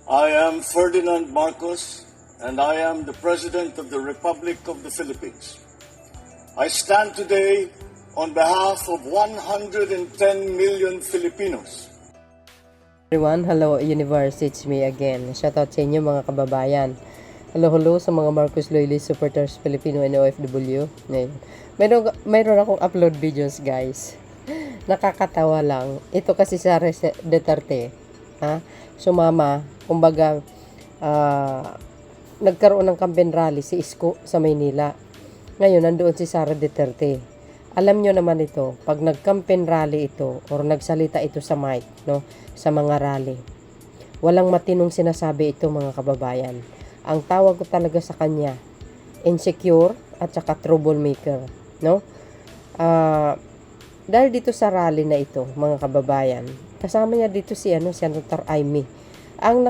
I am Ferdinand Marcos, and I am the President of the Republic of the Philippines. I stand today on behalf of 110 million Filipinos. Everyone, hello universe, it's me again. Shoutout sa inyo mga kababayan. Hello sa mga Marcos Loyalist supporters Filipino and OFW. Ngayon, mayroon akong upload videos guys. Nakakatawa lang. Ito kasi sa Duterte. Sumama, kumbaga, nagkaroon ng campaign rally si Isko sa Maynila. Ngayon, nandoon si Sara Duterte. Alam nyo naman ito, pag nag-campaign rally ito, or nagsalita ito sa mic, no, sa mga rally, walang matinong sinasabi ito mga kababayan. Ang tawag ko talaga sa kanya, insecure at saka troublemaker, no? Dahil dito sa rally na ito, mga kababayan, kasama niya dito si Senator Amy. Ang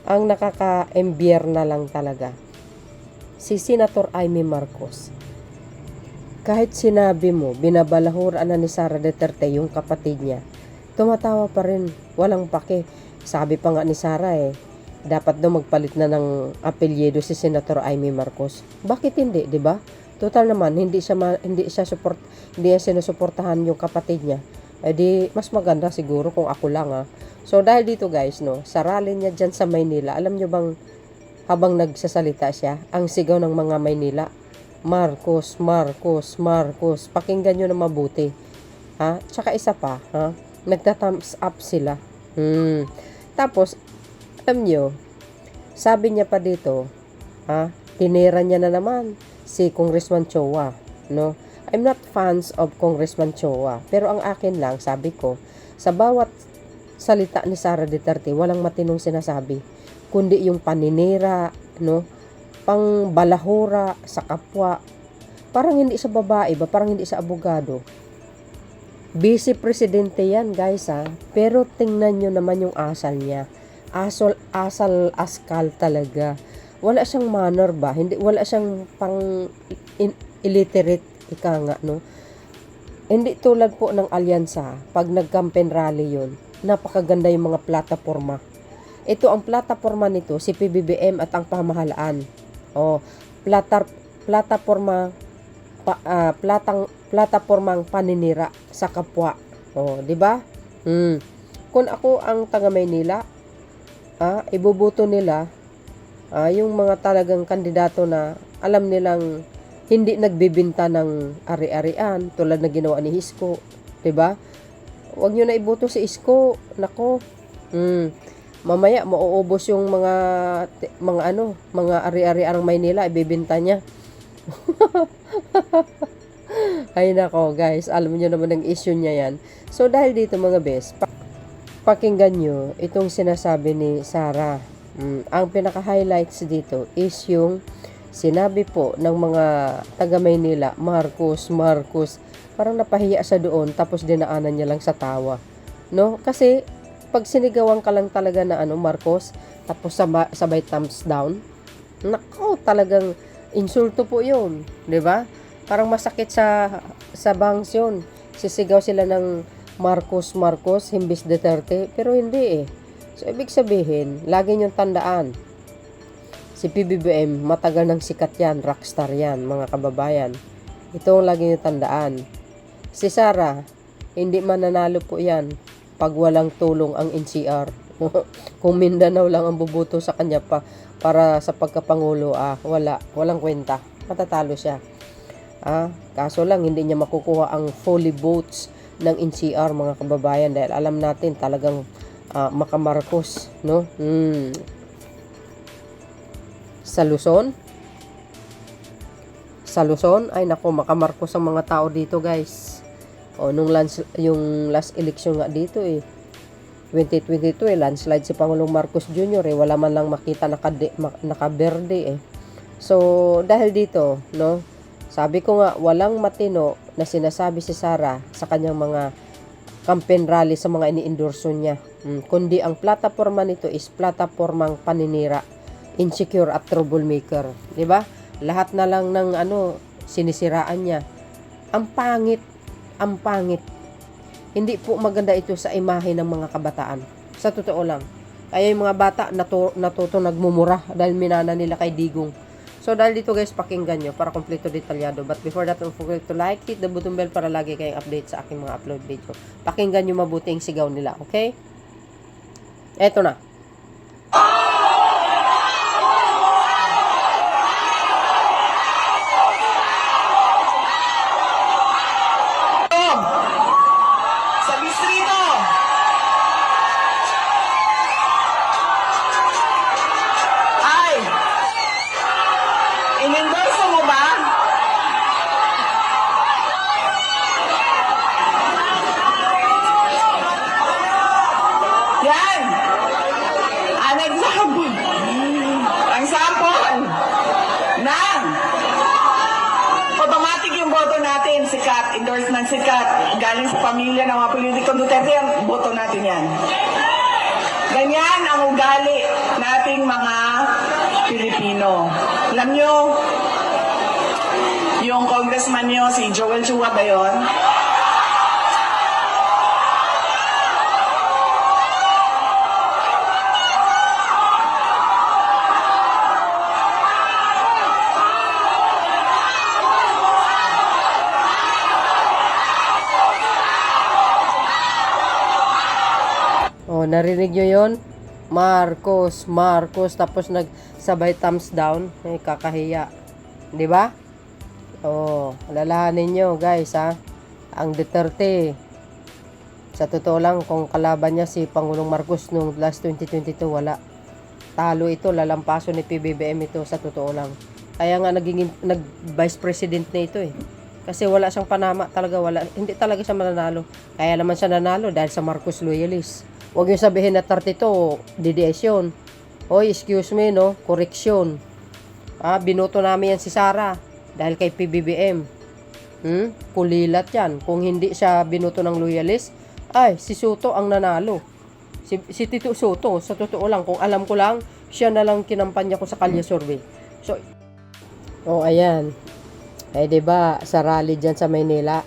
ang nakaka-embier na lang talaga, si Senator Amy Marcos. Kahit sinabi mo, binabalahura na ni Sara Duterte yung kapatid niya, tumatawa pa rin, walang pake. Sabi pa nga ni Sara dapat daw magpalit na ng apelyido si Senator Amy Marcos. Bakit hindi, 'di ba? Total naman hindi siya sinusuportahan yung kapatid niya. Di mas maganda siguro kung ako lang So dahil dito guys, no, sa rally niya diyan sa Maynila, alam niyo bang habang nagsasalita siya, ang sigaw ng mga Maynila, Marcos, Marcos, Marcos. Pakinggan nyo na mabuti. Tsaka isa pa, nagta-thumbs up sila. Tapos, alam nyo, sabi niya pa dito, tinira niya na naman si Congressman Choa, no? I'm not fans of Congressman Choa, pero ang akin lang, sabi ko, sa bawat salita ni Sara Duterte, walang matinong sinasabi, kundi yung paninira, no? Pang balahura sa kapwa. Parang hindi sa babae ba? Parang hindi sa abogado. Vice Presidente yan guys pero tingnan nyo naman yung asal niya. Asal askal talaga. Wala siyang manner ba? Wala siyang pang illiterate ika nga, no? Hindi tulad po ng alyansa. Pag nag-campaign rally yun, napakaganda yung mga plataforma. Ito ang plataforma nito, si PBBM at ang pamahalaan. Platapormang paninira sa kapwa. Di ba? Kung ako ang taga Maynila, ibubuto nila yung mga talagang kandidato na alam nilang hindi nagbibinta ng ari-arian tulad na ginawa ni Isko, 'di ba? Huwag niyo na iboto si Isko. Nako. Mamaya mauubos yung mga ari-arian ng Maynila, ibebenta niya. Ay nako guys, alam niyo naman ang issue niya yan. So dahil dito mga best, pakinggan niyo itong sinasabi ni Sara. Ang pinaka-highlights dito is yung sinabi po ng mga taga Maynila, Marcos, Marcos. Parang napahiya sa doon, tapos dinaanan niya lang sa tawa. No? Kasi pag sinigawan ka lang talaga na Marcos, tapos sabay thumbs down, nako, talagang insulto po yun, di ba? Parang masakit sa bangs yun. Sisigaw sila ng Marcos, Marcos, himbis Duterte, pero hindi So, ibig sabihin, lagi niyong tandaan, si PBBM, matagal nang sikat yan, rockstar yan, mga kababayan. Ito ang lagi niyong tandaan. Si Sara, hindi mananalo po yan pag walang tulong ang NCR. Kung Mindanao lang ang bubuto sa kanya para sa pagkapangulo, walang kwenta. Matatalo siya. Kaso lang, hindi niya makukuha ang fully votes ng NCR, mga kababayan, dahil alam natin talagang makamarcos, no? Sa Luzon, ay nako, makamarcos ang mga tao dito guys. Yung last election nga dito 2022 landslide si Pangulong Marcos Jr. Wala man lang makita nakaberde So dahil dito, no, sabi ko nga, walang matino na sinasabi si Sara sa kanyang mga campaign rally sa mga ini-endorso niya, kundi ang plataforma nito is plataformang paninira, insecure at troublemaker, di ba? Lahat na lang ng sinisiraan niya. Ang pangit. Hindi po maganda ito sa imahe ng mga kabataan. Sa totoo lang. Kaya yung mga bata natuto nagmumura dahil minana nila kay Digong. So dahil dito guys, pakinggan nyo para kompleto detalyado. But before that, don't forget to like, hit the button bell para lagi kayong update sa aking mga upload video. Pakinggan nyo mabuti yung sigaw nila, okay? Eto na. Sa distrito. Ay, in-endorse mo ba? Yan. An example. Ang sample ng automatic yung boto natin, sikat, endorsement sikat, galing sa pamilya ng mga politikong Duterte, ang boto natin yan. Ganyan ang ugali nating mga Pilipino. Alam nyo, yung congressman nyo, si Joel Chua ba yun? Oh, narinig nyo yun? Marcos, tapos nagsabay thumbs down. Kakahiya. Di ba? Oh, alalahanin nyo guys ha. Ang Duterte, sa totoo lang, kung kalaban niya si Pangulong Marcos nung last 2022, wala. Talo ito, lalampaso ni PBBM ito, sa totoo lang. Kaya nga nag-vice president na ito eh. Kasi wala siyang panama talaga, hindi talaga siya mananalo. Kaya naman siya nanalo dahil sa Marcos loyalist. Huwag yung sabihin na 32, DDS yun. Oy, excuse me, no? Correction. Binoto namin yan si Sara dahil kay PBBM. Kulilat yan. Kung hindi siya binoto ng loyalist, ay, si Soto ang nanalo. Si Tito Soto, sa totoo lang, kung alam ko lang, siya na lang kinampanya ko sa Kalye Survey. So, ayan. Eh, diba, sa rally dyan sa Maynila,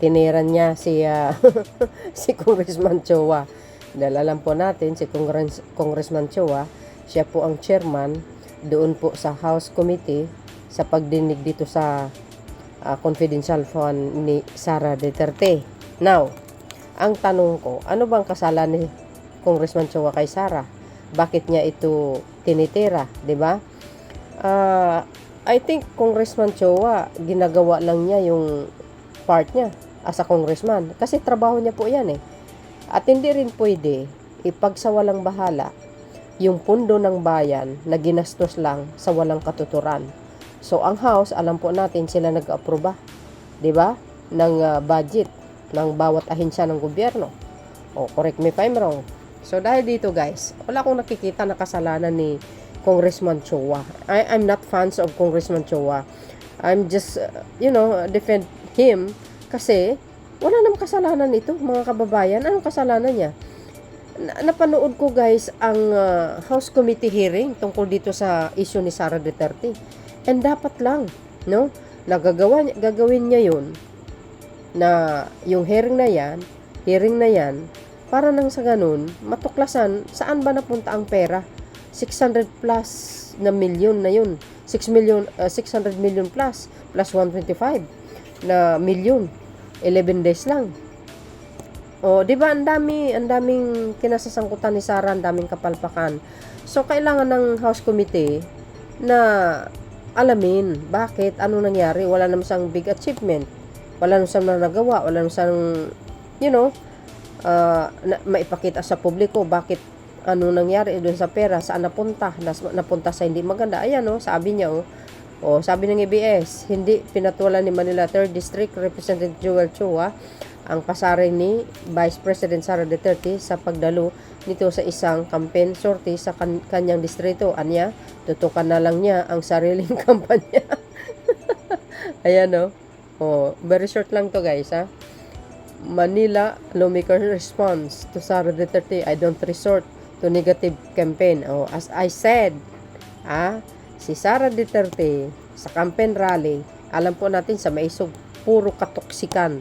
tiniran niya si si Congressman Chua. Dahil alam po natin si Congressman Chua, siya po ang chairman doon po sa House Committee sa pagdinig dito sa confidential fund ni Sara Duterte. Now, ang tanong ko, ano bang kasalanan ni Congressman Chua kay Sara? Bakit niya ito tinitira, 'di ba? I think Congressman Chua, ginagawa lang niya yung part niya as a congressman. Kasi trabaho niya po yan eh. At hindi rin pwede ipagsawalang bahala yung pundo ng bayan na ginastos lang sa walang katuturan. So, ang House, alam po natin sila nag-aproba, di ba? Ng budget ng bawat ahensya ng gobyerno. Correct me if I'm wrong. So, dahil dito guys, wala akong nakikita na kasalanan ni Congressman Chua. I'm not fans of Congressman Chua. I'm just, defend him kasi wala namang kasalanan ito, mga kababayan. Anong kasalanan niya? Napanood ko guys ang House Committee hearing tungkol dito sa issue ni Sara Duterte. And dapat lang, no? Gagawin niya yun na yung hearing na yan, para nang sa ganun, matuklasan saan ba napunta ang pera. 600 plus na milyon na yun. 600 million plus 125 na milyon. 11 days lang. Di ba ang daming kinasasangkutan ni Sara, ang daming kapalpakan. So kailangan ng House Committee na alamin bakit, ano nangyari. Wala naman siyang big achievement. Wala naman siyang nagawa. Wala naman siyang, maipakita sa publiko bakit ano nangyari doon sa pera, saan napunta sa hindi maganda. Ayan sabi niya sabi ng ABS, hindi pinatulan ni Manila 3rd District Representative Joel Chua ang pasaring ni Vice President Sara Duterte sa pagdalo nito sa isang campaign sortie sa kanyang distrito. Anya, tutukan na lang niya ang sariling kampanya. Ayan very short lang to guys Manila lawmaker response to Sara Duterte, I don't resort to negative campaign. As I said, si Sara Duterte sa campaign rally, alam po natin sa maisog, puro katoksikan,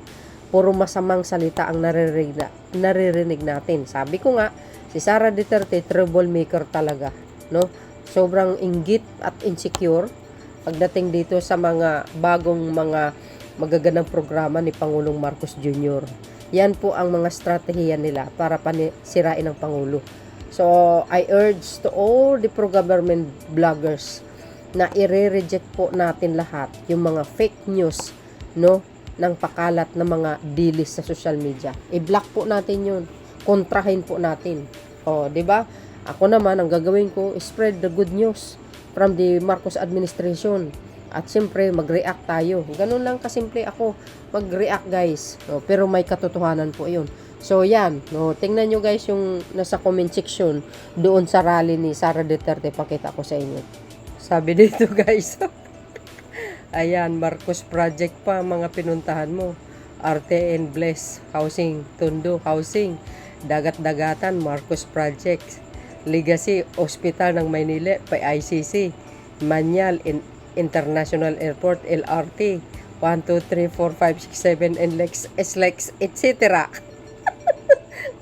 puro masamang salita ang naririnig natin. Sabi ko nga, Si Sara Duterte, troublemaker talaga, no? Sobrang inggit at insecure pagdating dito sa mga bagong mga magaganang programa ni Pangulong Marcos Jr. Yan po ang mga strategiya nila para sirain ang Pangulo. So, I urge to all the pro-government vloggers na i-reject po natin lahat yung mga fake news, no, ng pakalat ng mga dilis sa social media. I-block po natin yun. Kontrahin po natin. O, di ba? Ako naman, ang gagawin ko, spread the good news from the Marcos administration. At siyempre, mag-react tayo. Ganun lang kasimple ako mag-react, guys. O, pero may katotohanan po yun. So, yan. No, tingnan nyo, guys, yung nasa comment section doon sa rally ni Sara Duterte. Pakita ko sa inyo. Sabi dito, guys. Ayan, Marcos Project pa mga pinuntahan mo. Arte and Bless, Housing, Tondo, Housing, Dagat-Dagatan, Marcos Project, Legacy, Hospital ng Maynila, PICC, Manyal, International Airport, LRT, 1, 2, 3, 4, 5, 6, 7, and SLEX, etc.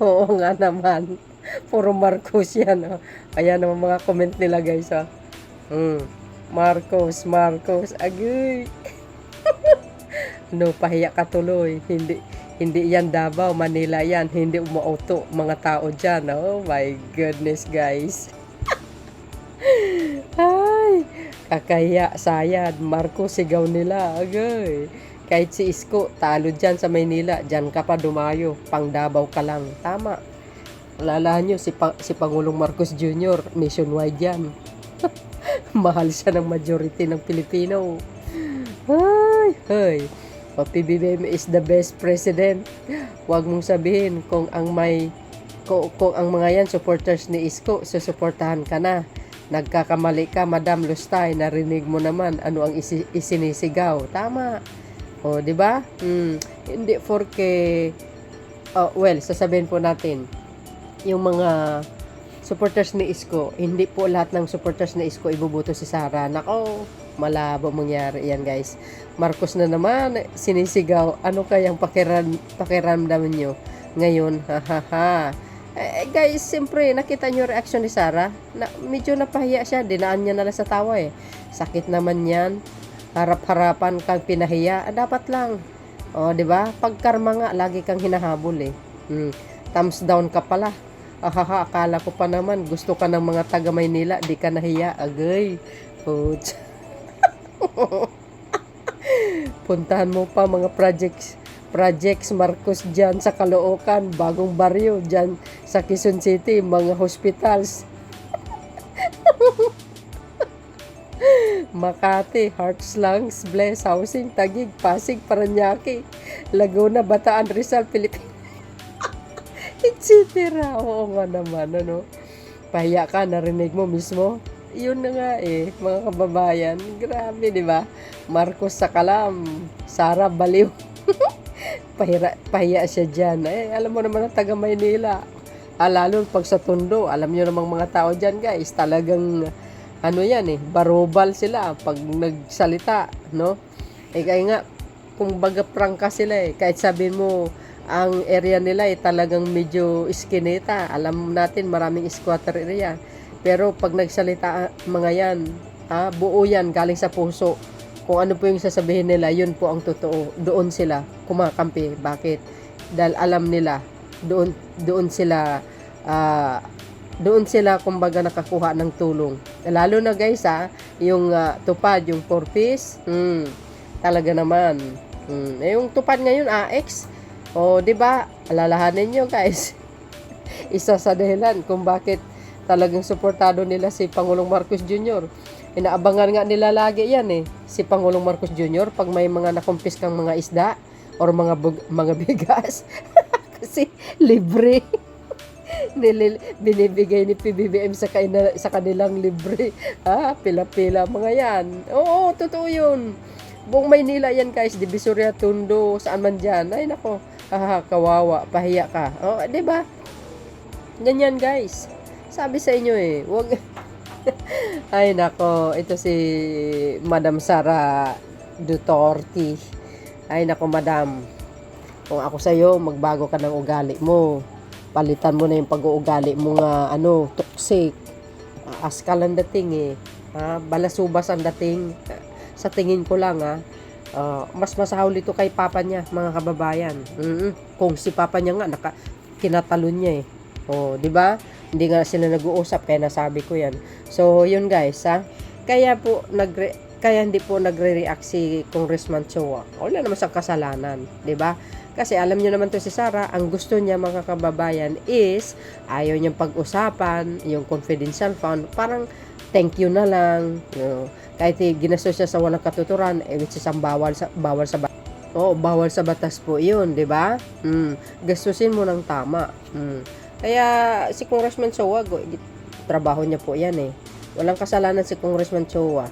Oo nga naman. Puro Marcos yan. Oh. Ayan ang mga comment nila, guys. Oh. Marcos, agoy. No, pahiya ka tuloy. Hindi yan Davao, Manila yan. Hindi umuauto mga tao dyan. Oh my goodness, guys. Ay, kakaya, sayad. Marcos, sigaw nila. Agoy. Kahit si Isko, talo dyan sa Maynila. Dyan ka pa dumayo. Pang Davao ka lang. Tama. Alalahan nyo, si Pangulong Marcos Jr. nationwide yan. Mahal siya ng majority ng Pilipino. Ay. O, PBBM is the best president. Huwag mong sabihin kung ang mga yan supporters ni Isko, susuportahan ka na. Nagkakamali ka, Madam Lustay, narinig mo naman ano ang isinisigaw. Tama. O, di ba? Hindi sasabihin po natin yung mga supporters ni Isko, hindi po lahat ng supporters ni Isko ibubuto si Sara. Nako, malabo mangyari yan, guys. Marcos na naman, sinisigaw. Ano kayang pakiramdam nyo ngayon? Guys, siyempre, nakita nyo reaction ni Sara. Medyo napahiya siya. Dinaan niya nalang sa tawa eh. Sakit naman yan. Harap-harapan kang pinahiya. Dapat lang. O, di ba? Pagkarma nga, lagi kang hinahabol eh. Thumbs down ka pala. Akala ko pa naman, gusto ka ng mga taga Maynila, di ka nahiya. Agay. Puts. Puntahan mo pa mga projects Marcos dyan sa Caloocan, Bagong Baryo, dyan sa Quezon City, mga hospitals. Makati, Hearts Lungs, Bless, Housing, Taguig, Pasig, Paranaque, Laguna, Bataan, Rizal, Pilipinas, etc. Oo nga naman, ano. Pahiya ka, narinig mo mismo. Yun na nga eh, mga kababayan. Grabe, di ba? Marcos sa kalam, Sara baliw. Pahiya siya dyan. Alam mo naman ang taga Maynila. Lalo pag sa Tondo, alam nyo namang mga tao dyan, guys, talagang yan eh, barobal sila pag nagsalita, no? Kaya nga, kung baga prangka sila eh, kahit sabihin mo, ang area nila ay talagang medyo iskinita. Alam natin maraming squatter area. Pero pag nagsalita mga yan, buo yan, galing sa puso. Kung ano po yung sasabihin nila, yun po ang totoo. Doon sila kumakampi. Bakit? Dahil alam nila, doon sila kumbaga nakakuha ng tulong. Lalo na guys yung tupad, yung 4-piece, talaga naman. Yung tupad ngayon, AX, o, di ba? Alalahanin nyo, guys. Isa sa dahilan kung bakit talagang suportado nila si Pangulong Marcos Jr. Inaabangan nga nila lagi yan eh. Si Pangulong Marcos Jr. pag may mga nakumpis kang mga isda or mga bigas. Kasi libre. Binibigay ni PBBM sa kanilang libre. Pila-pila mga yan. Oo, totoo yun. Buong Maynila yan, guys. Divisoria, Tondo, saan man dyan. Ay, nako. Kawawa, pahiya ka. Oh, 'di ba? Ganyan, guys. Sabi sa inyo eh, wag. Ay nako, ito si Madam Sara Duterte. Ay nako, madam. Kung ako sa iyo, magbago ka ng ugali mo. Palitan mo na yung pag-uugali mo nga, toxic. Askal ang dating eh. Balasubas ang dating. Sa tingin ko lang mas masahol ito kay papa niya, mga kababayan. Kung si papa niya nga, kinatalon niya eh. Di ba? Hindi nga sila nag-uusap, kaya nasabi ko yan. So, yun guys, Kaya hindi po nagre-react si Congressman Chua. Wala naman sa kasalanan, di ba? Kasi alam niyo naman to si Sara, ang gusto niya mga kababayan is ayaw niyang pag-usapan yung confidential fund, parang thank you na lang, kahit ginastos siya sa walang katuturan, which is ang bawal sa batas po yun, di ba? Gastusin mo ng tama. Kaya si Congressman Chua, trabaho niya po yan eh. Walang kasalanan si Congressman Chua.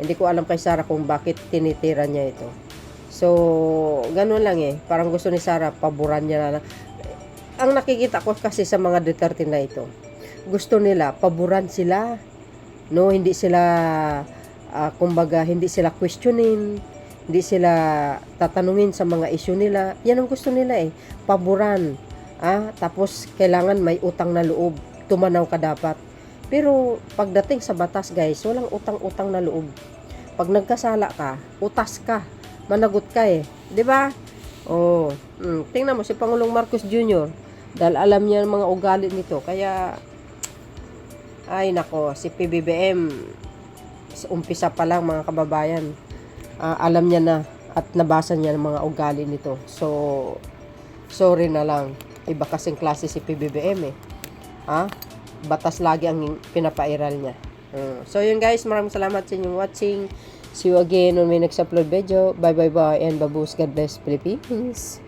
Hindi ko alam kay Sara kung bakit tinitira niya ito. So, ganun lang eh. Parang gusto ni Sara, paboran niya na. Ang nakikita ko kasi sa mga Duterte na ito, gusto nila, paboran sila. No, hindi sila, kumbaga, hindi sila questionin, hindi sila tatanungin sa mga issue nila. Yan ang gusto nila eh, paboran. Tapos, kailangan may utang na loob. Tumanaw ka dapat. Pero, pagdating sa batas guys, walang utang-utang na loob. Pag nagkasala ka, utas ka. Managot ka eh, 'di ba? Tingnan mo si Pangulong Marcos Jr. Dahil alam niya ang mga ugali nito, kaya ay nako, si PBBM umpisa pa lang mga kababayan. Alam niya na at nabasa niya ang mga ugali nito. So sorry na lang. Iba kasing klase si PBBM eh. Batas lagi ang pinapairal niya. So yun guys, maraming salamat sa inyong watching. See you again on my next upload video. Bye and babush. God bless Philippines.